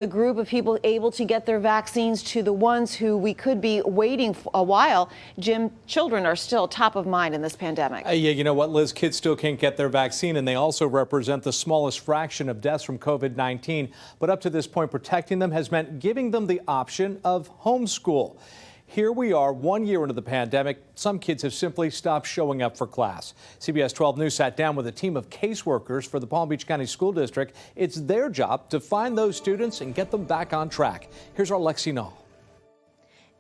The group of people able to get their vaccines to the ones who we could be waiting for a while. Jim, children are still top of mind in this pandemic. Yeah, you know what, Liz? Kids still can't get their vaccine, and they also represent the smallest fraction of deaths from COVID-19. But up to this point, protecting them has meant giving them the option of homeschool. Here we are 1 year into the pandemic. Some kids have simply stopped showing up for class. CBS 12 News sat down with a team of caseworkers for the Palm Beach County School District. It's their job to find those students and get them back on track. Here's our Lexi Nall.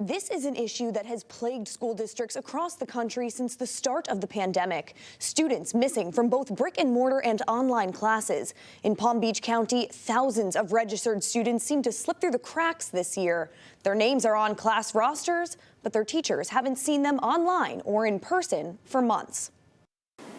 This is an issue that has plagued school districts across the country since the start of the pandemic. Students missing from both brick and mortar and online classes. In Palm Beach County, thousands of registered students seem to slip through the cracks this year. Their names are on class rosters, but their teachers haven't seen them online or in person for months.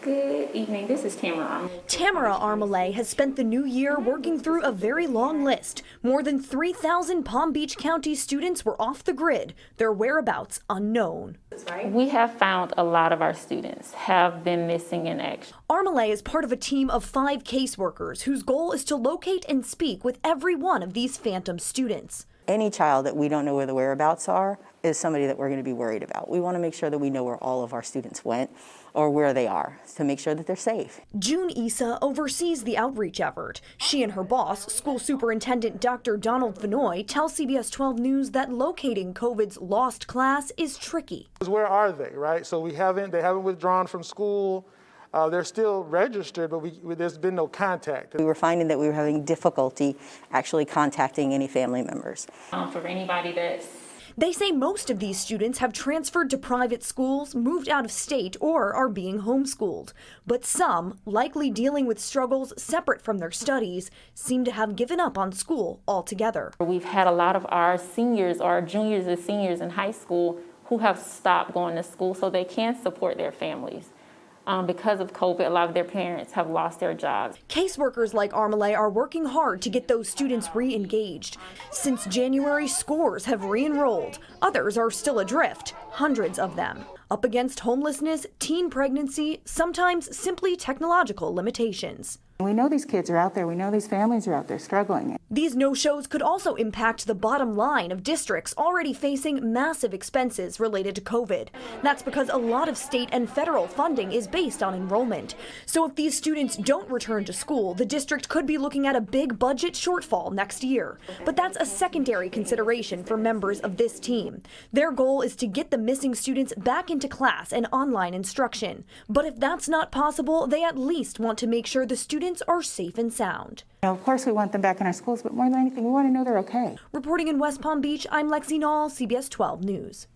Good evening, this is Tamara. Tamara Armale has spent the new year working through a very long list. More than 3,000 Palm Beach County students were off the grid, their whereabouts unknown. We have found a lot of our students have been missing in action. Armale is part of a team of 5 caseworkers whose goal is to locate and speak with every one of these phantom students. Any child that we don't know where the whereabouts are is somebody that we're going to be worried about. We want to make sure that we know where all of our students went or where they are to make sure that they're safe. June Issa oversees the outreach effort. She and her boss, School Superintendent Dr. Donald Vinoy, tell CBS 12 News that locating COVID's lost class is tricky. Where are they, right? So they haven't withdrawn from school. They're still registered, but there's been no contact. We were finding that we were having difficulty actually contacting any family members. For anybody that's They say most of these students have transferred to private schools, moved out of state, or are being homeschooled. But some, likely dealing with struggles separate from their studies, seem to have given up on school altogether. We've had a lot of our seniors or our juniors and seniors in high school who have stopped going to school so they can support their families. Because of COVID, a lot of their parents have lost their jobs. Caseworkers like Armale are working hard to get those students re-engaged. Since January, scores have re-enrolled. Others are still adrift, hundreds of them. Up against homelessness, teen pregnancy, sometimes simply technological limitations. We know these kids are out there. We know these families are out there struggling. These no-shows could also impact the bottom line of districts already facing massive expenses related to COVID. That's because a lot of state and federal funding is based on enrollment. So if these students don't return to school, the district could be looking at a big budget shortfall next year. But that's a secondary consideration for members of this team. Their goal is to get the missing students back into class and online instruction. But if that's not possible, they at least want to make sure the students are safe and sound. Of course, we want them back in our schools, but more than anything, we want to know they're okay. Reporting in West Palm Beach, I'm Lexi Nall, CBS 12 News.